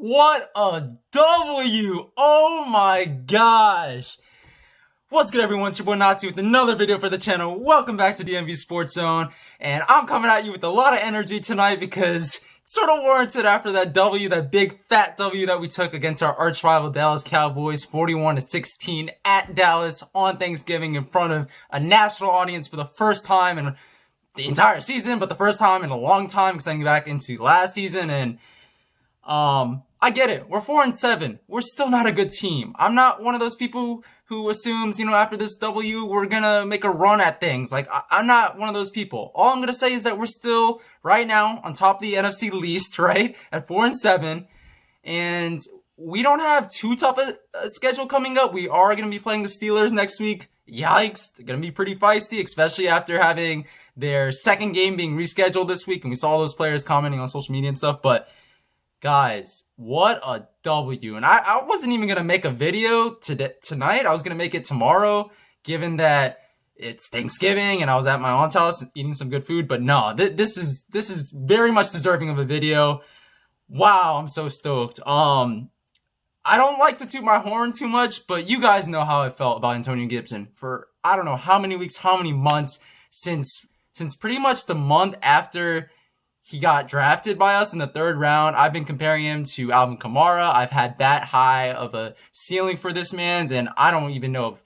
What a W! Oh my gosh! What's good, everyone? It's your boy Nazi with another video for the channel. Welcome back to DMV Sports Zone, and I'm coming at you with a lot of energy tonight because it's sort of warranted after that W, that big fat W that we took against our arch rival Dallas Cowboys, 41-16 at Dallas on Thanksgiving in front of a national audience for the first time in the entire season, but the first time in a long time, extending back into last season. And I get it. We're 4-7. We're still not a good team. I'm not one of those people who assumes, after this W, we're gonna make a run at things. Like, I'm not one of those people. All I'm gonna say is that we're still, right now, on top of the NFC least, right? At 4-7. And we don't have too tough a schedule coming up. We are gonna be playing the Steelers next week. Yikes. They're gonna be pretty feisty, especially after having their second game being rescheduled this week. And we saw those players commenting on social media and stuff. But guys, what a W. And I wasn't even going to make a video tonight. I was going to make it tomorrow, given that it's Thanksgiving and I was at my aunt's house eating some good food. But no, this is very much deserving of a video. Wow, I'm so stoked. I don't like to toot my horn too much, but you guys know how I felt about Antonio Gibson for I don't know how many weeks, how many months, since pretty much the month after he got drafted by us in the third round. I've been comparing him to Alvin Kamara. I've had that high of a ceiling for this man's, and I don't even know if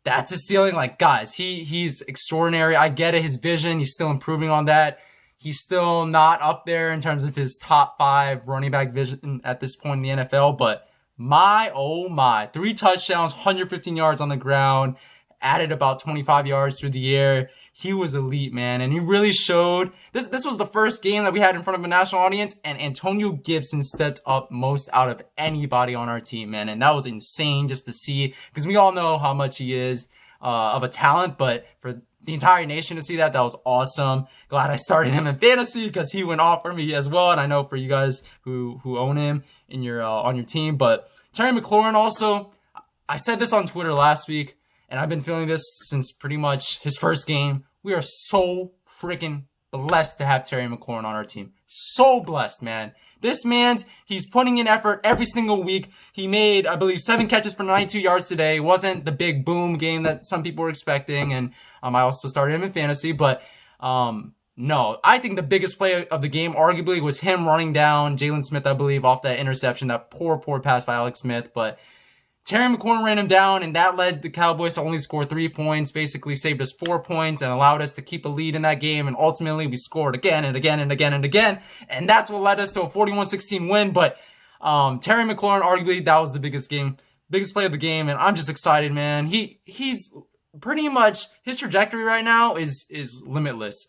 that's a ceiling. Like, guys, he's extraordinary. I get it, his vision, he's still improving on that. He's still not up there in terms of his top 5 running back vision at this point in the NFL, but oh my, 3 touchdowns, 115 yards on the ground, added about 25 yards through the air. He was elite, man, and he really showed. This was the first game that we had in front of a national audience, and Antonio Gibson stepped up most out of anybody on our team, man, and that was insane just to see, because we all know how much he is of a talent, but for the entire nation to see that was awesome. Glad I started him in fantasy because he went off for me as well, and I know for you guys who own him in your on your team. But Terry McLaurin also, I said this on Twitter last week, and I've been feeling this since pretty much his first game. We are so freaking blessed to have Terry McLaurin on our team. So blessed, man. This man's, he's putting in effort every single week. He made, I believe, 7 catches for 92 yards today. It wasn't the big boom game that some people were expecting. And I also started him in fantasy. But no, I think the biggest play of the game arguably was him running down Jalen Smith, I believe, off that interception. That poor pass by Alex Smith. But Terry McLaurin ran him down, and that led the Cowboys to only score 3 points, basically saved us 4 points and allowed us to keep a lead in that game. And ultimately, we scored again and again and again and again. And that's what led us to a 41-16 win. But Terry McLaurin, arguably, that was the biggest play of the game. And I'm just excited, man. He's pretty much, his trajectory right now is limitless.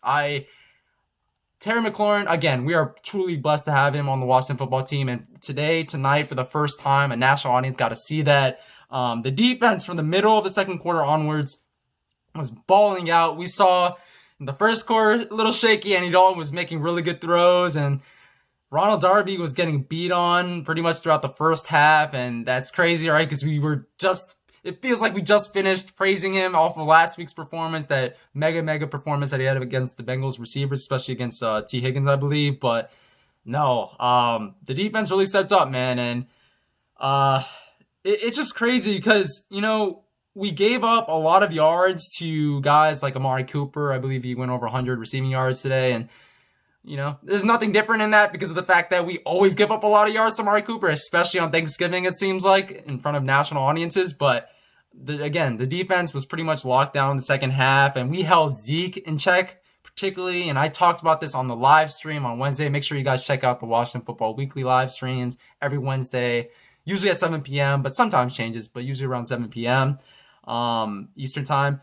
Terry McLaurin, again, we are truly blessed to have him on the Washington football team. And tonight, for the first time, a national audience got to see that. The defense from the middle of the second quarter onwards was balling out. We saw in the first quarter, a little shaky. Andy Dalton was making really good throws. And Ronald Darby was getting beat on pretty much throughout the first half. And that's crazy, right? Because it feels like we just finished praising him off of last week's performance, that mega performance that he had against the Bengals receivers, especially against T. Higgins, I believe. But no, the defense really stepped up, man. And it's just crazy because, we gave up a lot of yards to guys like Amari Cooper. I believe he went over 100 receiving yards today. And, there's nothing different in that because of the fact that we always give up a lot of yards to Amari Cooper, especially on Thanksgiving, it seems like, in front of national audiences. But again, the defense was pretty much locked down in the second half, and we held Zeke in check particularly. And I talked about this on the live stream on Wednesday. Make sure you guys check out the Washington Football Weekly live streams every Wednesday, usually at 7 p.m., but sometimes changes, but usually around 7 p.m. Eastern time.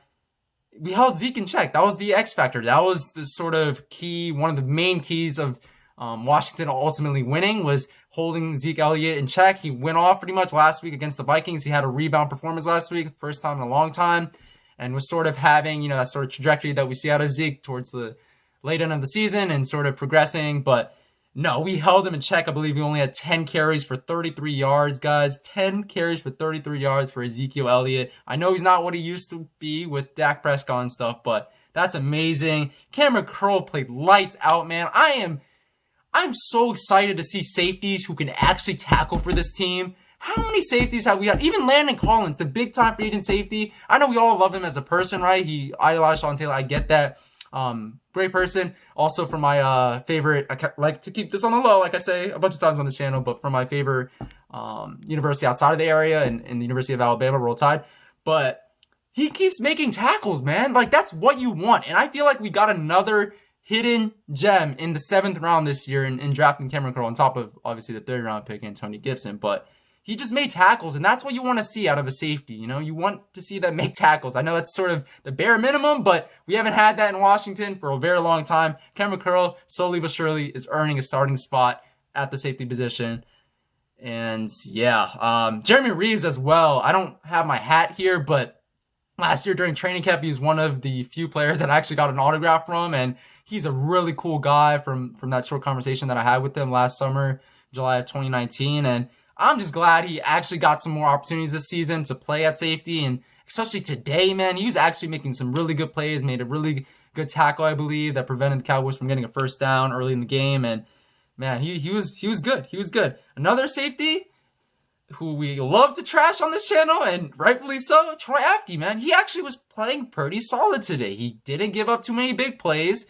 We held Zeke in check. That was the X factor. That was the sort of key, one of the main keys of Washington ultimately winning, was holding Zeke Elliott in check. He went off pretty much last week against the Vikings. He had a rebound performance last week, first time in a long time, and was sort of having, that sort of trajectory that we see out of Zeke towards the late end of the season and sort of progressing. But no, we held him in check. I believe he only had 10 carries for 33 yards, guys. 10 carries for 33 yards for Ezekiel Elliott. I know he's not what he used to be with Dak Prescott and stuff, but that's amazing. Cameron Curl played lights out, man. I'm so excited to see safeties who can actually tackle for this team. How many safeties have we had? Even Landon Collins, the big-time free agent safety. I know we all love him as a person, right? He idolized Sean Taylor. I get that. Great person. Also for my favorite, I like to keep this on the low, like I say a bunch of times on this channel, but for my favorite university outside of the area and in the University of Alabama, Roll Tide. But he keeps making tackles, man. Like, that's what you want. And I feel like we got another hidden gem in the 7th round this year in drafting Cameron Curl on top of, obviously, the 3rd round pick, Antonio Gibson. But he just made tackles, and that's what you want to see out of a safety. You know, you want to see them make tackles. I know that's sort of the bare minimum, but we haven't had that in Washington for a very long time. Cameron Curl, slowly but surely, is earning a starting spot at the safety position. And yeah, Jeremy Reeves as well. I don't have my hat here, but last year during training camp, he was one of the few players that I actually got an autograph from, and he's a really cool guy from that short conversation that I had with him last summer, July of 2019. And I'm just glad he actually got some more opportunities this season to play at safety, and especially today, man, he was actually making some really good plays, made a really good tackle, I believe, that prevented the Cowboys from getting a first down early in the game. And man, he was good. He was good. Another safety who we love to trash on this channel, and rightfully so, Troy Apke, man. He actually was playing pretty solid today. He didn't give up too many big plays,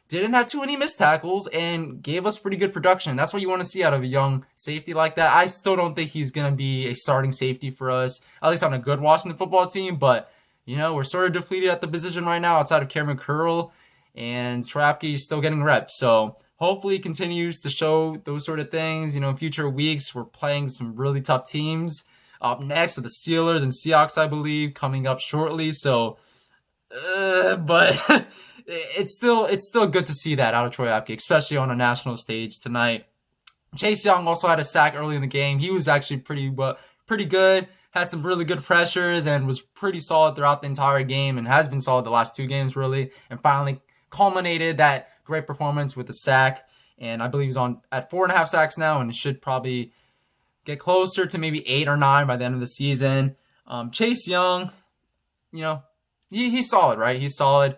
didn't have too many missed tackles, and gave us pretty good production. That's what you want to see out of a young safety like that. I still don't think he's going to be a starting safety for us, at least on a good Washington football team, but, you know, we're sort of depleted at the position right now outside of Cameron Curl, and Troy Apke is still getting reps. So hopefully he continues to show those sort of things. You know, in future weeks, we're playing some really tough teams. Up next are the Steelers and Seahawks, I believe, coming up shortly. So, but it's still good to see that out of Troy Apke, especially on a national stage tonight. Chase Young also had a sack early in the game. He was actually pretty good. Had some really good pressures and was pretty solid throughout the entire game, and has been solid the last 2 games, really. And finally culminated that great performance with a sack. And I believe he's on at 4.5 sacks now, and it should probably get closer to maybe 8 or 9 by the end of the season. Chase Young, you know, he's solid, right? He's solid.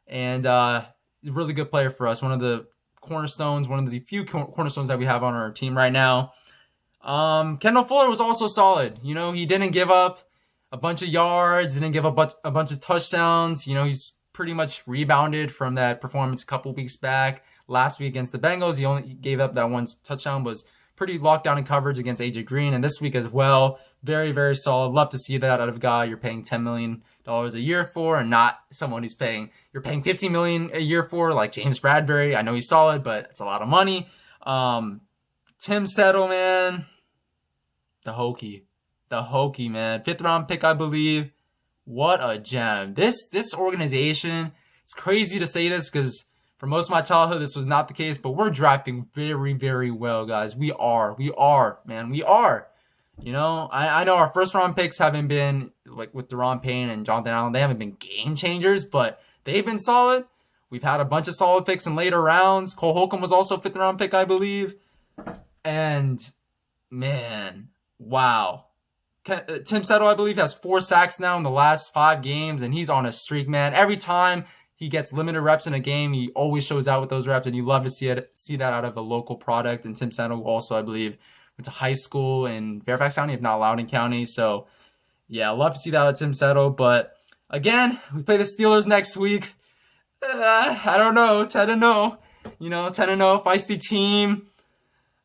And a really good player for us. One of the cornerstones, one of the few cornerstones that we have on our team right now. Kendall Fuller was also solid. You know, he didn't give up a bunch of yards, didn't give up a bunch of touchdowns. You know, he's pretty much rebounded from that performance a couple weeks back. Last week against the Bengals, he only gave up that one touchdown, was pretty locked down in coverage against AJ Green. And this week as well, very, very solid. Love to see that out of a guy you're paying $10 million a year for, and not someone you're paying $15 million a year for, like James Bradbury. I know he's solid, but it's a lot of money. Tim Settle, man, the Hokie, man, 5th round pick, I believe. What a gem. This organization, it's crazy to say this because for most of my childhood, this was not the case, but we're drafting very, very well, guys. We are, man, we are. You know, I know our 1st round picks haven't been, like with Deron Payne and Jonathan Allen, they haven't been game changers, but they've been solid. We've had a bunch of solid picks in later rounds. Cole Holcomb was also a 5th round pick, I believe. And, man, wow. Tim Settle, I believe, has 4 sacks now in the last 5 games, and he's on a streak, man. Every time he gets limited reps in a game, he always shows out with those reps, and you love to see that out of a local product. And Tim Settle also, I believe, went to high school in Fairfax County, if not Loudoun County. So, yeah, I love to see that out of Tim Settle. But, again, we play the Steelers next week. I don't know, 10-0. You know, 10-0, feisty team.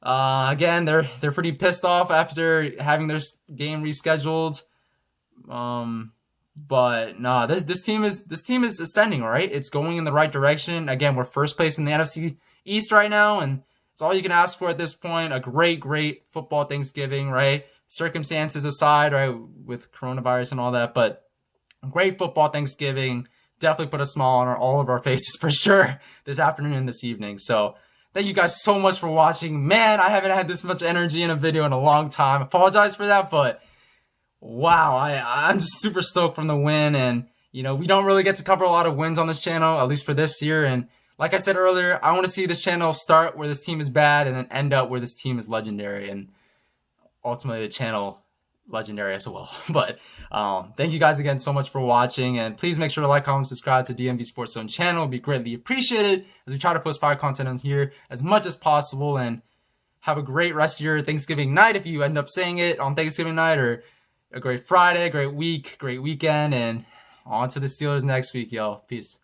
Again, they're pretty pissed off after having their game rescheduled. But nah, this team is ascending, all right? It's going in the right direction. Again, we're 1st place in the NFC East right now, and it's all you can ask for at this point. A great football Thanksgiving, right? Circumstances aside, right, with coronavirus and all that, but great football Thanksgiving. Definitely put a smile on all of our faces for sure this afternoon and this evening. So thank you guys so much for watching. Man, I haven't had this much energy in a video in a long time. Apologize for that, but wow, I'm just super stoked from the win. And, you know, we don't really get to cover a lot of wins on this channel, at least for this year. And like I said earlier, I want to see this channel start where this team is bad and then end up where this team is legendary. And ultimately the channel legendary as well. But thank you guys again so much for watching, and please make sure to like, comment, subscribe to DMV Sports Zone channel. It would be greatly appreciated as we try to post fire content on here as much as possible. And have a great rest of your Thanksgiving night if you end up saying it on Thanksgiving night, or a great Friday, great week, great weekend, and on to the Steelers next week, yo. Peace.